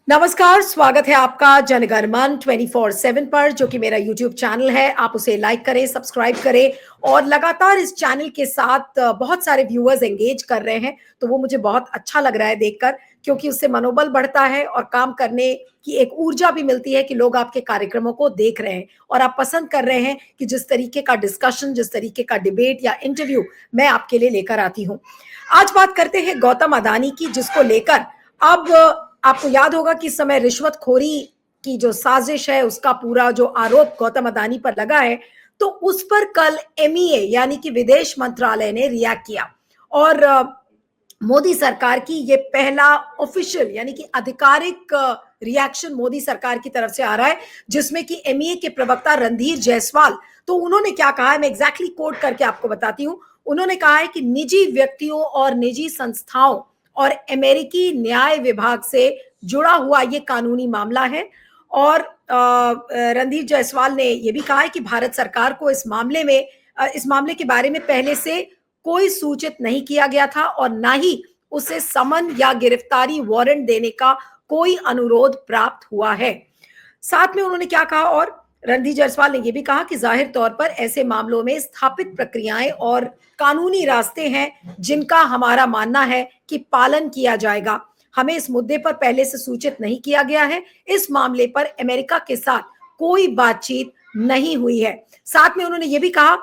नमस्कार, स्वागत है आपका जनगण मन 24/7 पर, जो कि मेरा यूट्यूब चैनल है। आप उसे लाइक करें, सब्सक्राइब करें और लगातार इस चैनल के साथ बहुत सारे व्यूअर्स एंगेज कर रहे हैं, तो वो मुझे बहुत अच्छा लग रहा है देखकर, क्योंकि उससे मनोबल बढ़ता है और काम करने की एक ऊर्जा भी मिलती है कि लोग आपके कार्यक्रमों को देख रहे हैं और आप पसंद कर रहे हैं कि जिस तरीके का डिस्कशन, जिस तरीके का डिबेट या इंटरव्यू मैं आपके लिए लेकर आती हूँ। आज बात करते हैं गौतम अडानी की, जिसको लेकर अब आपको याद होगा कि इस समय रिश्वतखोरी की जो साजिश है, उसका पूरा जो आरोप गौतम अडानी पर लगा है, तो उस पर कल एमईए यानी कि विदेश मंत्रालय ने रिएक्ट किया और मोदी सरकार की ये पहला ऑफिशियल यानी कि आधिकारिक रिएक्शन मोदी सरकार की तरफ से आ रहा है, जिसमें कि एमईए के प्रवक्ता रणधीर जायसवाल, तो उन्होंने क्या कहा है, मैं एग्जैक्टली कोट करके आपको बताती हूँ। उन्होंने कहा है कि निजी व्यक्तियों और निजी संस्थाओं और अमेरिकी न्याय विभाग से जुड़ा हुआ ये कानूनी मामला है और रणधीर जायसवाल ने यह भी कहा है कि भारत सरकार को इस मामले के बारे में पहले से कोई सूचित नहीं किया गया था और ना ही उसे समन या गिरफ्तारी वारंट देने का कोई अनुरोध प्राप्त हुआ है। साथ में उन्होंने क्या कहा, और रणधीर जायसवाल ने यह भी कहा कि जाहिर तौर पर ऐसे मामलों में स्थापित प्रक्रियाएं और कानूनी रास्ते हैं जिनका हमारा मानना है कि पालन किया जाएगा। हमें इस मुद्दे पर पहले से सूचित नहीं किया गया है। इस मामले पर अमेरिका के साथ कोई बातचीत नहीं हुई है। साथ में उन्होंने ये भी कहा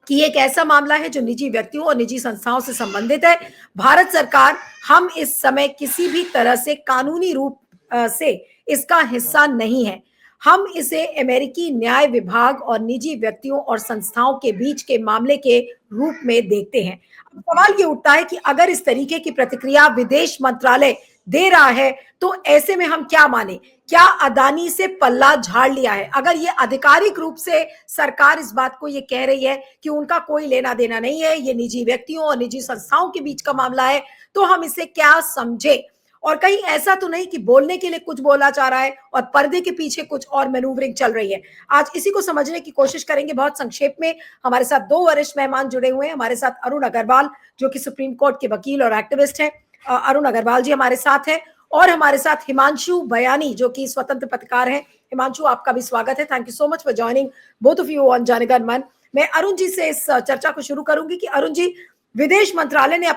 कि एक ऐसा मामला है जो निजी व्यक्तियों और निजी संस्थाओं से संबंधित है। भारत सरकार, हम इस समय किसी भी तरह से कानूनी रूप से इसका हिस्सा नहीं है। हम इसे अमेरिकी न्याय विभाग और निजी व्यक्तियों और संस्थाओं के बीच के मामले के रूप में देखते हैं। सवाल ये उठता है कि अगर इस तरीके की प्रतिक्रिया विदेश मंत्रालय दे रहा है, तो ऐसे में हम क्या माने? क्या अडानी से पल्ला झाड़ लिया है? अगर ये आधिकारिक रूप से सरकार इस बात को ये कह रही है कि उनका कोई लेना देना नहीं है, ये निजी व्यक्तियों और निजी संस्थाओं के बीच का मामला है, तो हम इसे क्या समझे? और कहीं ऐसा तो नहीं कि बोलने के लिए कुछ बोला जा रहा है और पर्दे के पीछे कुछ और मैनूवरिंग चल रही है। आज इसी को समझने की कोशिश करेंगे बहुत संक्षेप में। हमारे साथ दो वरिष्ठ मेहमान जुड़े हुए हैं। हमारे साथ अरुण अग्रवाल, जो कि सुप्रीम कोर्ट के वकील और एक्टिविस्ट हैं। अरुण अग्रवाल जी हमारे साथ हैं और हमारे साथ हिमांशु बयानी, जो कि स्वतंत्र पत्रकार हैं। हिमांशु, आपका भी स्वागत है। Thank you so much for joining both of you on Jangan Man. मैं अरुण जी से इस चर्चा को शुरू करूंगी कि अरुण जी, विदेश मंत्रालय ने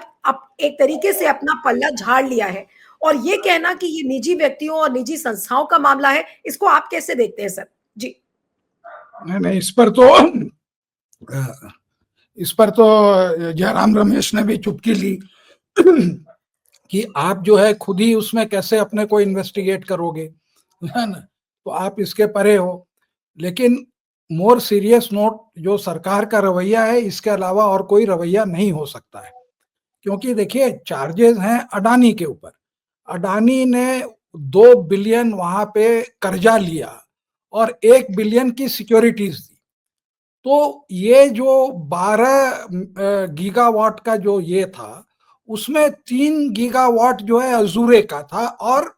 एक तरीके से अपना पल्ला झाड़ लिया है और ये कहना कि ये निजी व्यक्तियों और निजी संस्थाओं का मामला है, इसको आप कैसे देखते हैं सर? जी। नहीं, इस पर तो जयराम रमेश ने भी चुटकी ली कि आप जो है खुद ही उसमें कैसे अपने को इन्वेस्टिगेट करोगे, है ना? तो आप इसके परे हो। लेकिन मोर सीरियस नोट, जो सरकार का रवैया है, इसके अलावा और कोई रवैया नहीं हो सकता है। क्योंकि देखिए, चार्जेस हैं अडानी के ऊपर। अडानी ने 2 बिलियन वहां पे कर्जा लिया और 1 बिलियन की सिक्योरिटीज दी। तो ये जो 12 गीगावाट का जो ये था, उसमें 3 गीगावाट जो है अजूरे का था और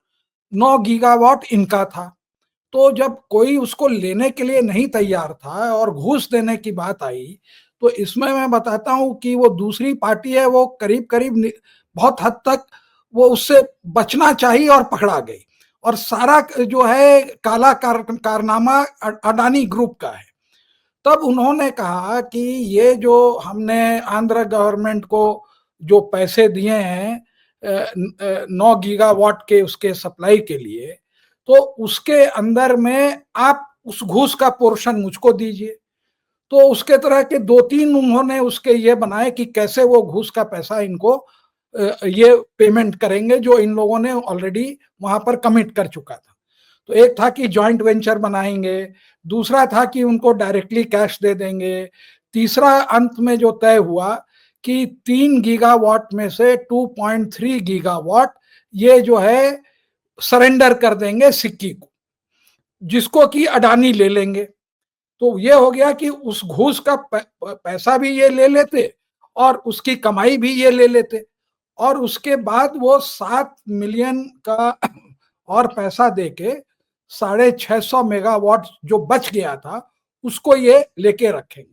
9 गीगावाट इनका था। तो जब कोई उसको लेने के लिए नहीं तैयार था और घूस देने की बात आई, तो इसमें मैं बताता हूं कि वो दूसरी पार्टी है, वो करीब करीब बहुत हद तक वो उससे बचना चाहिए और पकड़ा गई। और सारा जो है काला कारनामा अडानी ग्रुप का है। तब उन्होंने कहा कि ये जो हमने आंध्र गवर्नमेंट को जो पैसे दिए हैं 9 गीगावाट के उसके सप्लाई के लिए, तो उसके अंदर में आप उस घूस का पोर्शन मुझको दीजिए। तो उसके तरह के 2-3 उन्होंने उसके ये बनाए कि कैसे वो घूस का पैसा इनको ये पेमेंट करेंगे, जो इन लोगों ने ऑलरेडी वहां पर कमिट कर चुका था। तो एक था कि जॉइंट वेंचर बनाएंगे, दूसरा था कि उनको डायरेक्टली कैश दे देंगे, तीसरा अंत में जो तय हुआ कि 3 गीगावाट में से 2.3 गीगावाट ये जो है सरेंडर कर देंगे सिक्की को, जिसको कि अडानी ले लेंगे। तो ये हो गया कि उस घूस का पैसा भी ये ले लेते और उसकी कमाई भी ये ले लेते, और उसके बाद वो 7 मिलियन का और पैसा देके 650 मेगावाट जो बच गया था उसको ये लेके रखेंगे।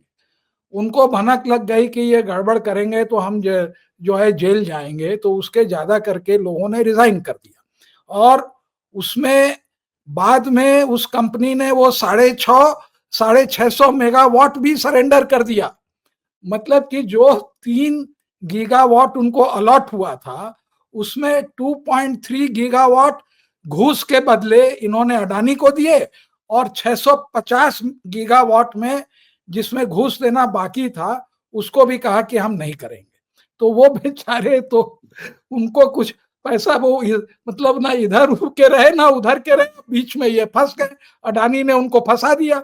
उनको भनक लग गई कि ये गड़बड़ करेंगे तो हम जो है जेल जाएंगे, तो उसके ज्यादा करके लोगों ने रिजाइन कर दिया। और उसमें बाद में उस कंपनी ने वो 650 मेगावाट भी सरेंडर कर दिया। मतलब कि जो 3 गीगावाट उनको अलॉट हुआ था, उसमें 2.3 गीगावाट घूस के बदले इन्होंने अडानी को दिए, और 650 गीगावाट में जिसमें घूस देना बाकी था उसको भी कहा कि हम नहीं करेंगे। तो वो बेचारे, तो उनको कुछ पैसा, वो मतलब ना इधर के रहे ना उधर के रहे, बीच में ये फंस गए, अडानी ने उनको फंसा दिया।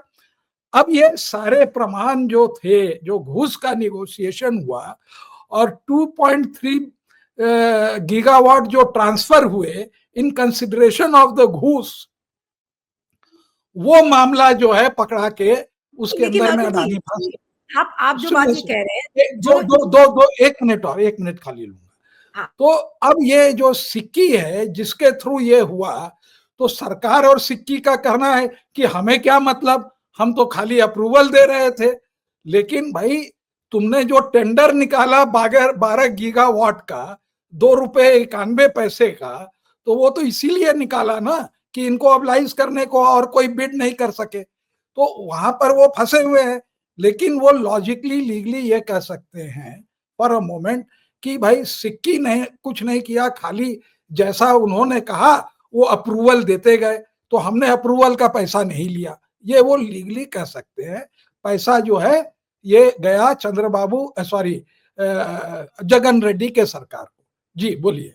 अब ये सारे प्रमाण जो थे, जो घूस का निगोशिएशन हुआ, और 2.3 गीगावाट जो ट्रांसफर हुए इन कंसिडरेशन ऑफ द घूस, वो मामला जो है पकड़ा के उसके लेकिन अंदर में अरुण जी, अडानी फंस गया। आप जो बात ये कह रहे हैं, दो जो दो दो दो एक मिनट और, एक मिनट खाली लूंगा। हाँ, तो अब ये जो सिक्की है जिसके थ्रू ये हुआ, तो सरकार और सिक्की का कहना है कि हमें क्या मतलब, हम तो खाली अप्रूवल दे रहे थे। लेकिन भाई, तुमने जो टेंडर निकाला 12 गीगावाट का, 2 रुपए 91 पैसे का, तो वो तो इसीलिए निकाला ना कि इनको अप्लाइज करने को और कोई बिड नहीं कर सके, तो वहां पर वो फंसे हुए हैं। लेकिन वो लॉजिकली लीगली ये कह सकते हैं फॉर अ मोमेंट कि भाई सिक्की ने कुछ नहीं किया, खाली जैसा उन्होंने कहा वो अप्रूवल देते गए, तो हमने अप्रूवल का पैसा नहीं लिया, ये वो लीगली कह सकते हैं। पैसा जो है ये गया चंद्रबाबू, सॉरी, जगन रेड्डी के सरकार को। जी बोलिए।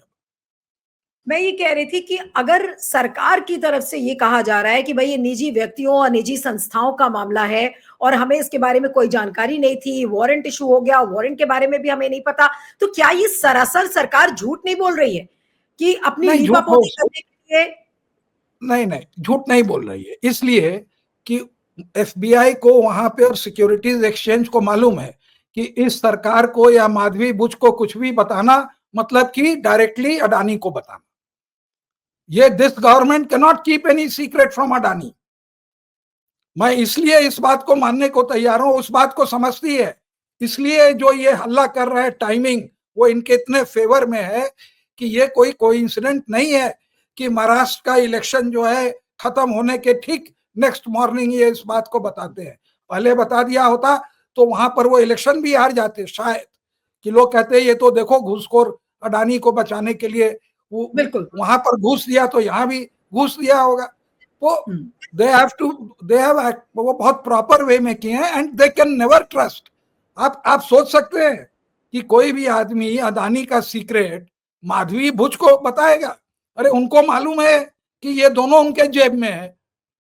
मैं ये कह रही थी कि अगर सरकार की तरफ से ये कहा जा रहा है कि भाई ये निजी व्यक्तियों और निजी संस्थाओं का मामला है और हमें इसके बारे में कोई जानकारी नहीं थी, वारंट इशू हो गया, वारंट के बारे में भी हमें नहीं पता, तो क्या ये सरासर सरकार झूठ नहीं बोल रही है कि अपनी नहीं, झूठ लीपापोती करने के लिए? नहीं नहीं, झूठ नहीं बोल रही है, इसलिए कि एफबीआई को वहां पे और सिक्योरिटीज एक्सचेंज को मालूम है कि इस सरकार को या माधवी बुच को कुछ भी बताना मतलब कि डायरेक्टली अडानी को बताना। ये this government can not keep any secret from Adani. मैं इसलिए इस बात को मानने को तैयार हूं, उस बात को समझती है, इसलिए जो ये हल्ला कर रहे हैं, टाइमिंग वो इनके इतने फेवर में है कि ये कोई कोइंसिडेंट नहीं है कि महाराष्ट्र का इलेक्शन जो है खत्म होने के ठीक नेक्स्ट मॉर्निंग ये इस बात को बताते हैं। पहले बता दिया होता तो वहां पर वो इलेक्शन भी हार जाते शायद, कि लोग कहते हैं ये तो देखो घूसखोर अडानी को बचाने के लिए वो बिल्कुल। वहां पर घूस दिया, तो यहाँ भी घूस दिया होगा। तो दे हैव वो बहुत प्रॉपर वे में किए हैं, and they can never trust. आप सोच सकते हैं कि कोई भी आदमी अदानी का सीक्रेट माधवी भुज को बताएगा? अरे उनको मालूम है कि ये दोनों उनके जेब में है,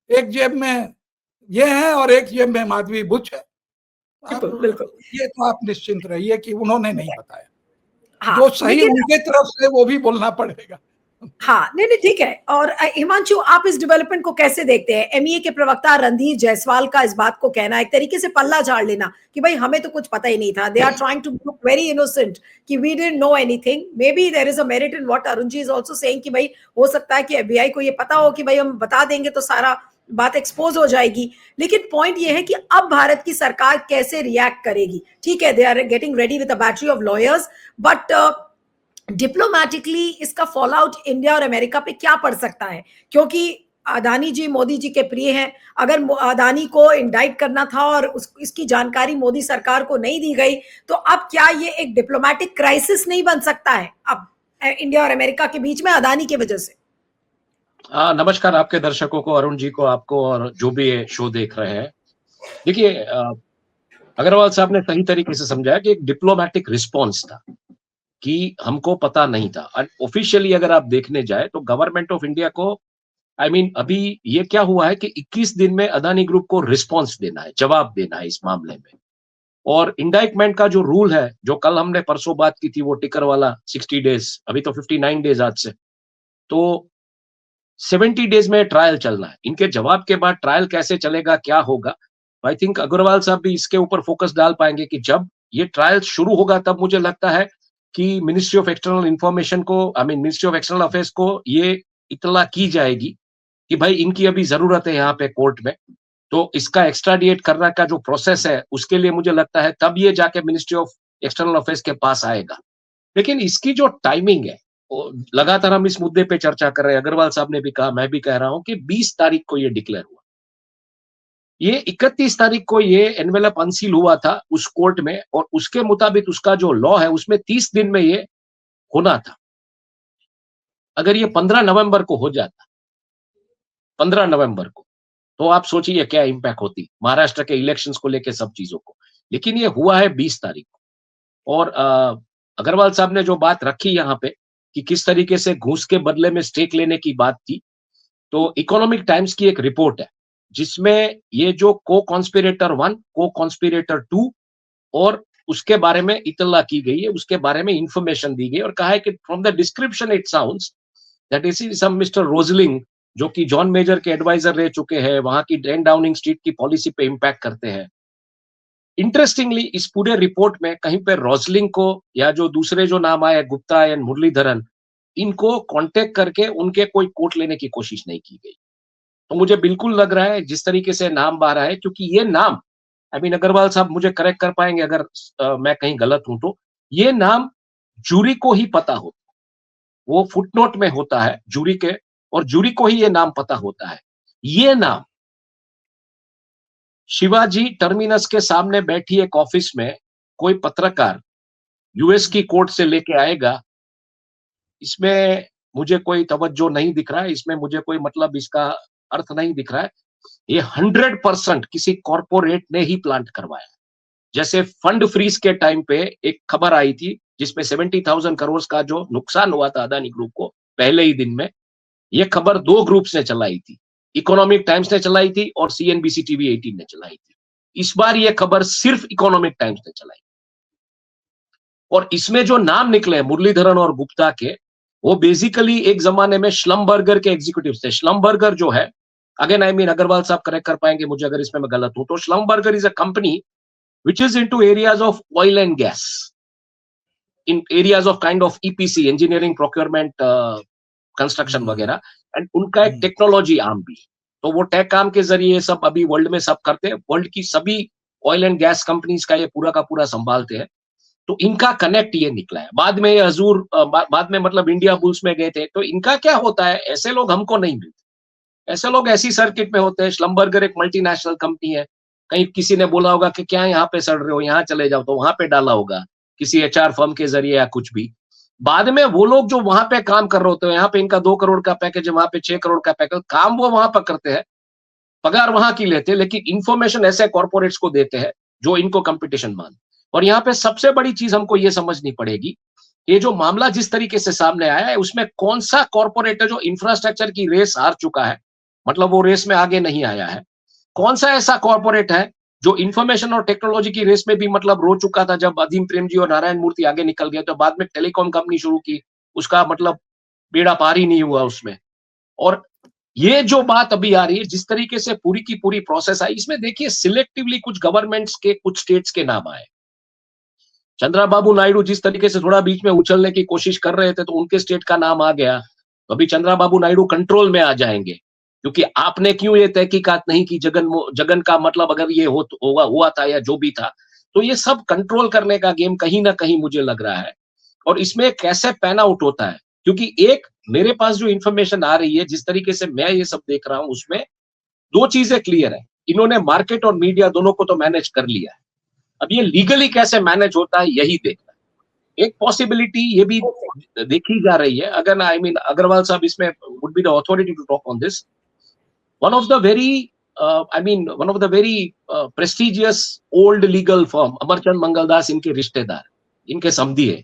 एक जेब में ये है और एक जेब में माधवी भुज है। आप बिल्कुल बिल्कुल। ये तो आप निश्चिंत रहिए कि उन्होंने नहीं बताया। हाँ, जो सही लेकिन उनके तरफ से वो भी बोलना पड़ेगा। हाँ, नहीं, नहीं, ठीक है। और हिमांशु, आप इस डेवलपमेंट को कैसे देखते हैं? एमईए के प्रवक्ता रणधीर जायसवाल का इस बात को कहना है, एक तरीके से पल्ला झाड़ लेना कि भाई हमें तो कुछ पता ही नहीं था। They are trying to look very innocent कि we didn't know anything. Maybe there is a merit in what Arun ji is also saying कि भाई हो सकता है कि एफबीआई को ये पता हो कि भाई हम बता देंगे तो सारा बात एक्सपोज हो जाएगी। लेकिन पॉइंट ये है कि अब भारत की सरकार कैसे रिएक्ट करेगी? ठीक है, they are getting ready with a battery of lawyers, but diplomatically इसका फॉल आउट इंडिया और अमेरिका पे क्या पड़ सकता है? क्योंकि अदानी जी मोदी जी के प्रिय हैं। अगर अदानी को इंडाइट करना था और इसकी जानकारी मोदी सरकार को नहीं दी गई, तो अब क्या ये एक डिप्लोमैटिक क्राइसिस नहीं बन सकता है अब इंडिया और अमेरिका के बीच में अदानी की वजह से? नमस्कार आपके दर्शकों को, अरुण जी को, आपको और जो भी ये शो देख रहे हैं। देखिए, अग्रवाल साहब ने सही तरीके से समझाया कि एक डिप्लोमैटिक रिस्पॉन्स था कि हमको पता नहीं था। और ऑफिशियली अगर आप देखने जाए तो गवर्नमेंट ऑफ इंडिया को अभी ये क्या हुआ है कि 21 दिन में अदानी ग्रुप को रिस्पॉन्स देना है, जवाब देना है इस मामले में। और इंडाइटमेंट का जो रूल है, जो कल हमने परसों बात की थी, वो टिकर वाला 60 डेज, अभी तो 59 डेज आज से, तो 70 डेज में ट्रायल चलना है। इनके जवाब के बाद ट्रायल कैसे चलेगा, क्या होगा, आई थिंक अग्रवाल साहब भी इसके ऊपर फोकस डाल पाएंगे कि जब ये ट्रायल शुरू होगा तब मुझे लगता है कि मिनिस्ट्री ऑफ एक्सटर्नल इंफॉर्मेशन को, मिनिस्ट्री ऑफ एक्सटर्नल अफेयर्स को ये इत्तला की जाएगी कि भाई इनकी अभी जरूरत है यहाँ पे कोर्ट में, तो इसका एक्स्ट्राडिएट करने का जो प्रोसेस है उसके लिए मुझे लगता है तब ये जाके मिनिस्ट्री ऑफ एक्सटर्नल अफेयर्स के पास आएगा। लेकिन इसकी जो टाइमिंग है लगातार हम इस मुद्दे पे चर्चा कर रहे हैं, अग्रवाल साहब ने भी कहा, मैं भी कह रहा हूं कि 20 तारीख को ये डिक्लेयर हुआ, ये 31 तारीख को ये एनवेलप अनसील हुआ था उस कोर्ट में, और उसके मुताबिक उसका जो लॉ है उसमें 30 दिन में ये होना था। अगर ये 15 नवंबर को हो जाता, 15 नवंबर को, तो आप सोचिए क्या इंपैक्ट होती महाराष्ट्र के इलेक्शंस को लेके सब चीजों को। लेकिन ये हुआ है 20 तारीख को। और अग्रवाल साहब ने जो बात रखी यहाँ पे कि किस तरीके से घूस के बदले में स्टेक लेने की बात थी, तो इकोनॉमिक टाइम्स की एक रिपोर्ट है जिसमें ये जो को कॉन्स्पिरेटर 1, को कॉन्स्पिरेटर 2 और उसके बारे में इत्तला की गई है, उसके बारे में इंफॉर्मेशन दी गई और कहा है कि from the description it sounds that is some mister Rosling, जो कि जॉन मेजर के एडवाइजर रह चुके हैं, वहां की डैन डाउनिंग स्ट्रीट की पॉलिसी पे इंपैक्ट करते हैं। इंटरेस्टिंगली इस पूरे रिपोर्ट में कहीं पे रोजलिंग को या जो दूसरे जो नाम आए गुप्ता एंड मुरलीधरन, इनको कांटेक्ट करके उनके कोई कोट लेने की कोशिश नहीं की गई। तो मुझे बिल्कुल लग रहा है जिस तरीके से नाम बाहर आए, क्योंकि ये नाम, आई मीन अग्रवाल साहब मुझे करेक्ट कर पाएंगे अगर मैं कहीं गलत हूं, तो ये नाम जूरी को ही पता होता, वो फुटनोट में होता है जूरी के, और जूरी को ही ये नाम पता होता है। ये नाम शिवाजी टर्मिनस के सामने बैठी एक ऑफिस में कोई पत्रकार यूएस की कोर्ट से लेके आएगा, इसमें मुझे कोई तवज्जो नहीं दिख रहा है, इसमें मुझे कोई मतलब इसका अर्थ नहीं दिख रहा है। ये 100% किसी कॉर्पोरेट ने ही प्लांट करवाया। जैसे फंड फ्रीज के टाइम पे एक खबर आई थी जिसमें 70,000 करोड़ का जो नुकसान हुआ था अदानी ग्रुप को पहले ही दिन में, ये खबर 2 ग्रुप्स ने चलाई थी, इकोनॉमिक टाइम्स ने चलाई थी और सीएनबीसी टीवी 18 ने चलाई थी। इस बार ये खबर सिर्फ इकोनॉमिक टाइम्स ने चलाई, और इसमें जो नाम निकले मुरलीधरन और गुप्ता के, वो बेसिकली एक जमाने में श्लमबर्गर के एग्जीक्यूटिव थे। श्लमबर्गर जो है, अगेन आई मीन अग्रवाल साहब करेक्ट कर पाएंगे मुझे अगर इसमें मैं गलत हूं, तो Schlumberger is a company which is into areas of oil and gas, in areas of kind of EPC, engineering, procurement, construction वगैरह, एंड उनका एक टेक्नोलॉजी आर्म भी, तो वो टेक आर्म के जरिए सब अभी वर्ल्ड में सब करते हैं, वर्ल्ड की सभी ऑयल एंड गैस कंपनीज का ये पूरा का पूरा संभालते हैं। तो इनका कनेक्ट ये निकला है। बाद में ये हजूर बाद में मतलब इंडिया बुल्स में गए थे, तो इनका क्या होता है, ऐसे लोग हमको नहीं मिलते, ऐसे लोग ऐसी सर्किट में होते हैं। श्लमबर्गर एक मल्टीनेशनल कंपनी है, कहीं किसी ने बोला होगा कि क्या यहाँ पे सड़ रहे हो, यहाँ चले जाओ, तो वहां पे डाला होगा किसी एचआर फर्म के जरिए या कुछ भी। बाद में वो लोग जो वहां पे काम कर रहे होते हैं, यहाँ पे इनका 2 करोड़ का पैकेज है, वहां पे 6 करोड़ का पैकेज, काम वो वहां पर करते हैं, पगार वहां की लेते हैं, लेकिन इंफॉर्मेशन ऐसे कॉर्पोरेट्स को देते हैं जो इनको कंपटीशन मान। और यहाँ पे सबसे बड़ी चीज हमको ये समझनी पड़ेगी, ये जो मामला जिस तरीके से सामने आया है, उसमें कौन सा कॉर्पोरेट है जो इंफ्रास्ट्रक्चर की रेस हार चुका है, मतलब वो रेस में आगे नहीं आया है। कौन सा ऐसा कॉर्पोरेट है जो इंफॉर्मेशन और टेक्नोलॉजी की रेस में भी मतलब रो चुका था, जब अजीम प्रेम जी और नारायण मूर्ति आगे निकल गए, तो बाद में टेलीकॉम कंपनी शुरू की, उसका मतलब बेड़ा पार ही नहीं हुआ उसमें। और ये जो बात अभी आ रही है, जिस तरीके से पूरी की पूरी प्रोसेस आई, इसमें देखिए सिलेक्टिवली कुछ गवर्नमेंट्स के, कुछ स्टेट्स के नाम आए। चंद्राबाबू नायडू जिस तरीके से थोड़ा बीच में उछलने की कोशिश कर रहे थे, तो उनके स्टेट का नाम आ गया। अभी चंद्राबाबू नायडू कंट्रोल में आ जाएंगे, क्योंकि आपने क्यों ये तहकीकात नहीं की, जगन का मतलब अगर ये हुआ था या जो भी था, तो ये सब कंट्रोल करने का गेम कहीं ना कहीं मुझे लग रहा है। और इसमें कैसे पैन आउट होता है, क्योंकि एक मेरे पास जो इंफॉर्मेशन आ रही है, जिस तरीके से मैं ये सब देख रहा हूं, उसमें 2 चीजें क्लियर है। इन्होंने मार्केट और मीडिया दोनों को तो मैनेज कर लिया है, अब ये लीगली कैसे मैनेज होता है यही देखना है। एक पॉसिबिलिटी ये भी देखी जा रही है, अगर आई मीन अग्रवाल साहब इसमें would be the authority to talk on this. one of the very prestigious old legal firm, Amarchand Mangaldas इनके रिश्तेदार, इनके समधी है,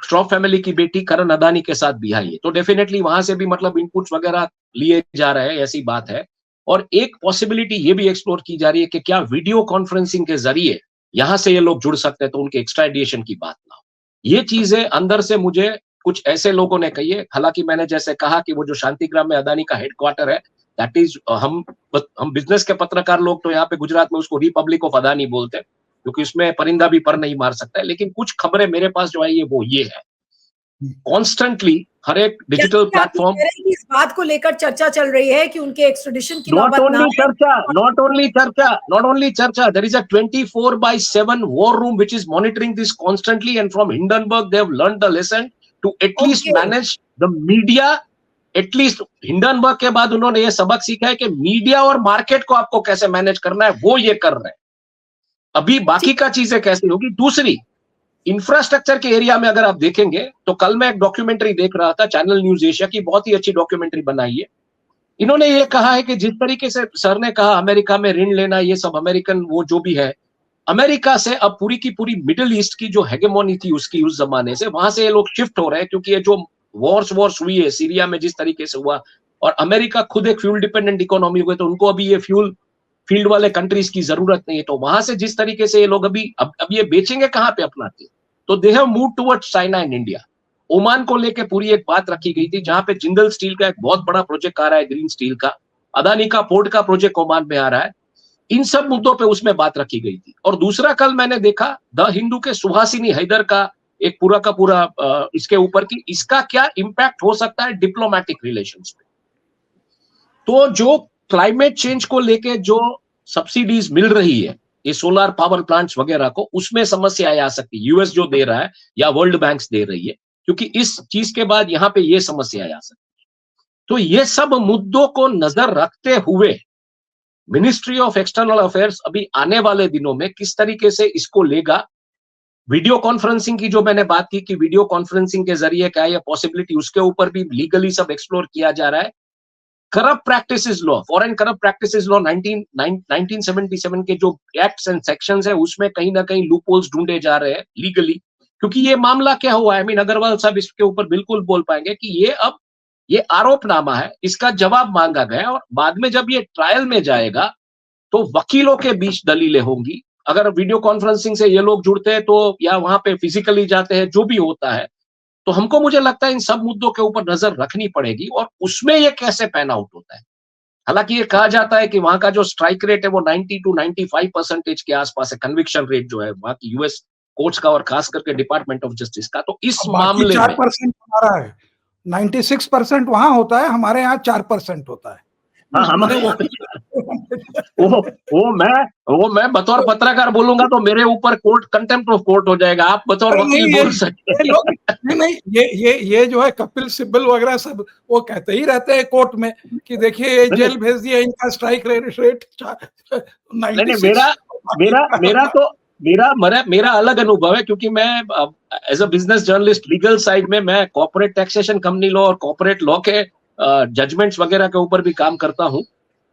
श्रॉफ फैमिली की बेटी करण अदानी के साथ बिहाई है, तो डेफिनेटली वहां से भी मतलब इनपुट्स वगैरह लिए जा रहे हैं, ऐसी बात है। और एक पॉसिबिलिटी ये भी एक्सप्लोर की जा रही है कि क्या वीडियो कॉन्फ्रेंसिंग के जरिए यहां से ये लोग जुड़ सकते हैं, तो उनके एक्स्ट्राडिशन की बात ना हो। ये चीजें अंदर से मुझे कुछ ऐसे लोगों ने कही है। हालांकि मैंने जैसे कहा कि वो जो शांतिग्राम में अदानी का हेडक्वार्टर है, दैट इज हम बिजनेस के पत्रकार लोग तो यहाँ पे गुजरात में उसको रिपब्लिक ऑफ अदानी बोलते हैं, क्योंकि उसमें परिंदा भी पर नहीं मार सकता है। लेकिन कुछ खबरें मेरे पास जो आई है वो ये है, कॉन्स्टेंटली हर एक डिजिटल प्लेटफॉर्म इस बात को लेकर चर्चा चल रही है कि उनके एक्सट्रेडिशन की not only चर्चा, there is a 24/7 war room which is monitoring this constantly, and from Hindenburg they have learned the lesson to at least manage the media. At least Hindenburg के बाद उन्होंने ये सबक सीखा है कि मीडिया और मार्केट को आपको कैसे मैनेज करना है, वो ये कर रहे हैं। अभी बाकी का चीजें कैसी होगी। दूसरी, इंफ्रास्ट्रक्चर के एरिया में अगर आप देखेंगे तो कल मैं एक डॉक्यूमेंट्री देख रहा था, चैनल न्यूज एशिया की, बहुत ही अच्छी डॉक्यूमेंट्री बनाई है। इन्होंने ये कहा है कि जिस तरीके से सर ने कहा अमेरिका में ऋण लेना, ये सब अमेरिकन वो जो भी है, अमेरिका से अब पूरी की पूरी मिडिल ईस्ट की जो हेगेमोनी थी उसकी उस जमाने से, वहां से ये लोग शिफ्ट हो रहे हैं, क्योंकि ये जो वॉर्स हुई है सीरिया में जिस तरीके से हुआ, और अमेरिका खुद एक फ्यूल डिपेंडेंट इकोनॉमी हुई, तो उनको अभी ये फ्यूल फील्ड वाले कंट्रीज की जरूरत नहीं है। तो वहां से जिस तरीके से ये लोग अभी अब ये बेचेंगे कहां पे अपना तेल, तो they have move towards China and India. Oman को लेकर पूरी एक बात रखी गई थी, जहां पे जिंदल स्टील का एक बहुत बड़ा प्रोजेक्ट आ रहा है, ग्रीन स्टील का, अदानी का पोर्ट का प्रोजेक्ट ओमान में आ रहा है। इन सब मुद्दों पे उसमें बात रखी गई थी। और दूसरा, कल मैंने देखा द हिंदू के सुहासिनी हैदर का एक पूरा का पूरा इसके ऊपर की इसका क्या इंपैक्ट हो सकता है डिप्लोमेटिक रिलेशंस पे। तो जो क्लाइमेट चेंज को लेके जो सब्सिडीज मिल रही है, ये सोलर पावर प्लांट्स वगैरह को, उसमें समस्या आ सकती है। यूएस जो दे रहा है या वर्ल्ड बैंक्स दे रही है, क्योंकि इस चीज के बाद यहां पे ये समस्या आ सकती है। तो ये सब मुद्दों को नजर रखते हुए मिनिस्ट्री ऑफ एक्सटर्नल अफेयर्स अभी आने वाले दिनों में किस तरीके से इसको लेगा। वीडियो कॉन्फ्रेंसिंग की जो मैंने बात की कि वीडियो कॉन्फ्रेंसिंग के जरिए क्या ये पॉसिबिलिटी, उसके ऊपर भी लीगली सब एक्सप्लोर किया जा रहा है। Corrupt practices law, foreign corrupt practices law 1977 के जो एक्ट्स एंड सेक्शंस है, उसमें कहीं ना कहीं लूपहोल्स ढूंढे जा रहे हैं लीगली। क्योंकि ये मामला क्या हुआ है, अग्रवाल साहब इसके ऊपर बिल्कुल बोल पाएंगे कि ये आरोपनामा है, इसका जवाब मांगा गया, और बाद में जब ये ट्रायल में जाएगा तो वकीलों के बीच दलीलें होंगी। अगर वीडियो कॉन्फ्रेंसिंग से ये लोग जुड़ते हैं तो, या वहां पे फिजिकली जाते हैं, जो भी होता है, तो हमको मुझे लगता है इन सब मुद्दों के ऊपर नजर रखनी पड़ेगी और उसमें ये कैसे पैन आउट होता है। हालांकि ये कहा जाता है कि वहां का जो स्ट्राइक रेट है वो 90 to 95% के आसपास है, कन्विक्शन रेट जो है वहां की यूएस कोर्ट्स का और खास करके डिपार्टमेंट ऑफ जस्टिस का। तो इस मामले में 4% हमारा है, 96% वहां होता है, हमारे यहाँ 4% होता है। हाँ, हमारे वो मैं बतौर पत्रकार बोलूंगा तो मेरे ऊपर कोर्ट, कंटेम्प्ट ऑफ कोर्ट हो जाएगा। आप बतौर वकील बोल सकते हैं। नहीं, ये जो है कपिल सिब्बल वगैरह सब वो कहते ही रहते हैं कोर्ट में कि देखिए जेल भेज दिया, इनका स्ट्राइक रेट 96। मेरा अलग अनुभव है, क्योंकि मैं as a business journalist legal side में मैं कॉर्पोरेट टैक्सेशन, कंपनी लॉ और कॉर्पोरेट लॉ के जजमेंट्स वगैरह के ऊपर भी काम करता हूं।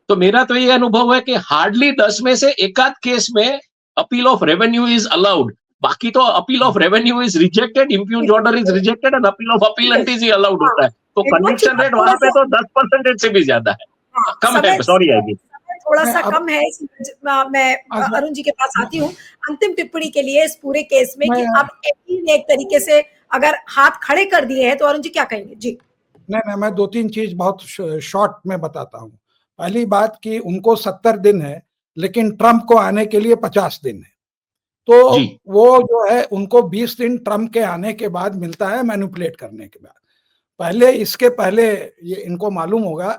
तो मेरा तो ये अनुभव है कि हार्डली 10 में से एक आध केस में appeal of revenue is allowed, बाकी तो appeal of revenue is rejected, इम्प्यूज order is rejected and appeal of appellant is ही अलाउड होता है। तो कन्विक्शन रेट वहां पे तो 10% से भी ज्यादा है, कम है। सॉरी आई थोड़ा सा कम है। मैं अरुण जी के पास आती हूँ अंतिम टिप्पणी के लिए इस पूरे केस में कि अब एपी ने एक तरीके से अगर हाथ खड़े कर दिए हैं, तो अरुण जी क्या कहेंगे? जी नहीं, मैं 2-3 चीज बहुत शॉर्ट में बताता हूँ। पहली बात कि उनको 70 दिन है, लेकिन ट्रंप को आने के लिए 50 दिन है। तो वो जो है उनको 20 दिन ट्रंप के आने के बाद मिलता है, मैनिपुलेट करने के बाद। इसके पहले ये इनको मालूम होगा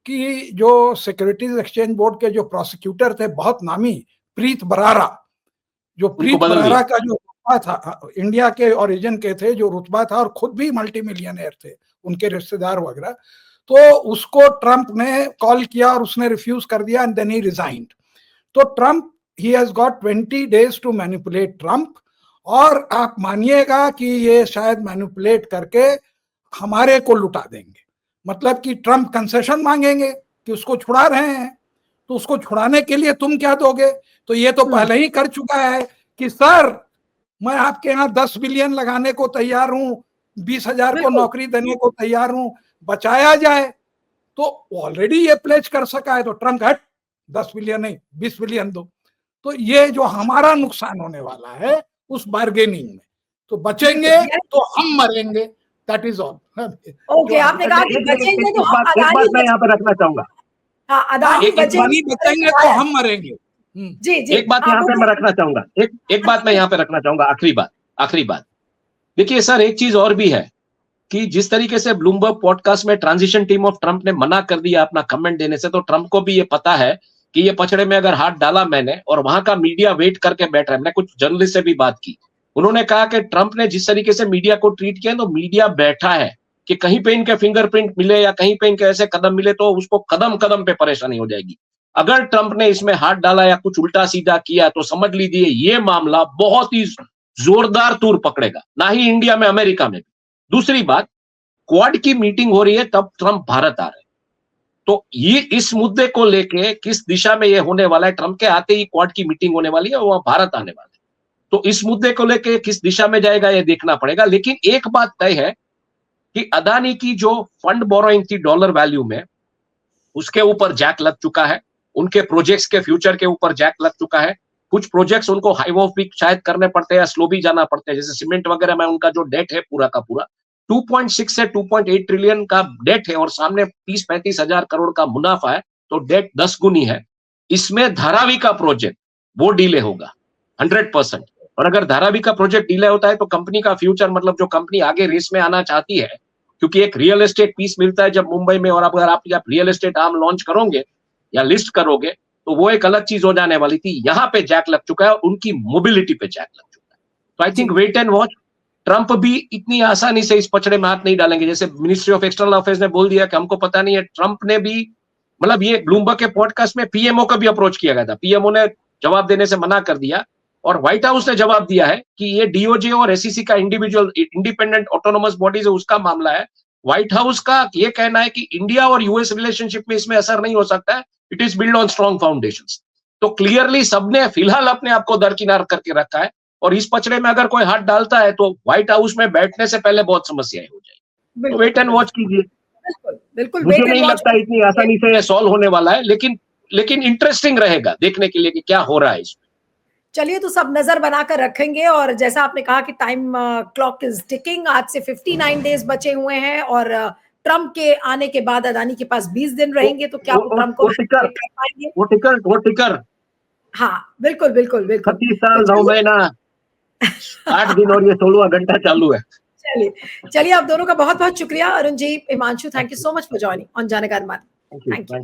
कि जो सिक्योरिटीज एक्सचेंज बोर्ड के जो प्रोसिक्यूटर थे, बहुत नामी, प्रीत बरारा का जो रुतबा था, इंडिया के ओरिजिन के थे, जो रुतबा था, और खुद भी मल्टी मिलियनर थे, उनके रिश्तेदार वगैरह। तो उसको ट्रंप ने कॉल किया और उसने रिफ्यूज कर दिया, एंड देन ही रिजाइन्ड। तो Trump, he has got 20 days to manipulate Trump, और आप मानिएगा कि ये शायद मैनिपुलेट करके हमारे को लुटा देंगे। मतलब कि ट्रंप कंसेशन मांगेंगे कि उसको छुड़ा रहे हैं, तो उसको छुड़ाने के लिए तुम क्या दोगे? तो ये तो पहले ही कर चुका है कि सर मैं आपके यहाँ 10 बिलियन लगाने को तैयार हूँ, 20,000 को नौकरी देने को तैयार हूँ, बचाया जाए। तो ऑलरेडी ये प्लेज कर सका है, तो ट्रंप हट 10 बिलियन नहीं 20 बिलियन दो। तो ये जो हमारा नुकसान होने वाला है उस बार्गेनिंग में, तो बचेंगे तो हम मरेंगे, दैट इज ऑल। ओके, आपने कहा कि बचेंगे तो हम, अदानी मैं यहाँ पे रखना चाहूंगा। हाँ, अदानी बचेंगे तो हम मरेंगे। जी एक बात यहाँ पे मैं रखना चाहूंगा, एक बात मैं यहाँ पे रखना चाहूंगा, आखिरी बात। देखिए सर, एक चीज और भी है कि जिस तरीके से ब्लूमबर्ग पॉडकास्ट में ट्रांजिशन टीम ऑफ ट्रंप ने मना कर दिया अपना कमेंट देने से, तो ट्रंप को भी ये पता है कि ये पछड़े में अगर हाथ डाला मैंने, और वहां का मीडिया वेट करके बैठ रहा है। मैंने कुछ जर्नलिस्ट से भी बात की, उन्होंने कहा कि ट्रंप ने जिस तरीके से मीडिया को ट्रीट किया, तो मीडिया बैठा है कि कहीं पे इनके फिंगरप्रिंट मिले या कहीं पे इनके ऐसे कदम मिले तो उसको कदम कदम पे परेशानी हो जाएगी। अगर ट्रंप ने इसमें हाथ डाला या कुछ उल्टा सीधा किया तो समझ लीजिए ये मामला बहुत ही जोरदार तूर पकड़ेगा, ना ही इंडिया में, अमेरिका में भी। दूसरी बात, क्वाड की मीटिंग हो रही है तब ट्रंप भारत आ रहे हैं, तो ये इस मुद्दे को लेके किस दिशा में ये होने वाला है, ट्रंप के आते ही क्वाड की मीटिंग होने वाली है और वहां भारत आने वाला है, तो इस मुद्दे को लेके किस दिशा में जाएगा ये देखना पड़ेगा। लेकिन एक बात तय है कि अदानी की जो फंड बोरोइंग थी डॉलर वैल्यू में, उसके ऊपर जैक लग चुका है, उनके प्रोजेक्ट्स के फ्यूचर के ऊपर जैक लग चुका है। कुछ प्रोजेक्ट्स उनको हाई वॉफ भी शायद करने पड़ते हैं या स्लो भी जाना पड़ता है, जैसे सीमेंट वगैरह में उनका जो डेट है पूरा का पूरा 2.6 से 2.8 ट्रिलियन का डेट है और सामने 30-35 हजार करोड़ का मुनाफा है, तो डेट 10 गुनी है। इसमें धारावी का प्रोजेक्ट वो डिले होगा 100%। और अगर धारावी का प्रोजेक्ट डिले होता है तो कंपनी का फ्यूचर, मतलब जो कंपनी आगे रेस में आना चाहती है, क्योंकि एक रियल एस्टेट पीस मिलता है जब मुंबई में, और अगर आप रियल एस्टेट आर्म लॉन्च करोगे या लिस्ट करोगे तो वो एक अलग चीज हो जाने वाली थी। यहां पे जैक लग चुका है और उनकी मोबिलिटी पे जैक लग चुका है। तो I think wait and watch. Trump भी इतनी आसानी से इस पचड़े में हाथ नहीं डालेंगे, जैसे मिनिस्ट्री ऑफ एक्सटर्नल अफेयर्स ने बोल दिया कि हमको पता नहीं है। ट्रंप ने भी, मतलब ये ब्लूमबर्ग के पॉडकास्ट में पीएमओ का भी अप्रोच किया गया था, पीएमओ ने जवाब देने से मना कर दिया और व्हाइट हाउस ने जवाब दिया है कि ये डीओजे और एसईसी का इंडिविजुअल इंडिपेंडेंट ऑटोनोमस बॉडीज है, उसका मामला है। व्हाइट हाउस का ये कहना है कि इंडिया और यूएस रिलेशनशिप में इसमें असर नहीं हो सकता है, it is build on strong foundations. तो क्लियरली सबने फिलहाल अपने आप को दरकिनार करके रखा है और इस पचड़े में अगर कोई हाथ डालता है तो व्हाइट हाउस में बैठने से पहले बहुत समस्याएं हो जाएगी। तो वेट एंड वॉच कीजिए। बिल्कुल बिल्कुल, मुझे नहीं लगता इतनी आसानी से ये सॉल्व होने वाला है, लेकिन इंटरेस्टिंग रहेगा देखने के लिए कि क्या हो रहा है इसमें। चलिए, तो सब नजर बनाकर रखेंगे। और जैसा आपने कहा कि टाइम क्लॉक इज टिकिंग, आज से 59 डेज बचे हुए हैं और ट्रंप के आने के बाद अदानी के पास 20 दिन रहेंगे, तो क्या वो ट्रंप को कर पाएंगे? वो टिकर हाँ बिल्कुल बिल्कुल बिल्कुल। 30 साल 9 महीना 8 दिन और ये 16 घंटा चालू है। चलिए आप दोनों का बहुत बहुत शुक्रिया। Arun ji, Himanshu, thank you so much for joining on Jangan Man. Thank you.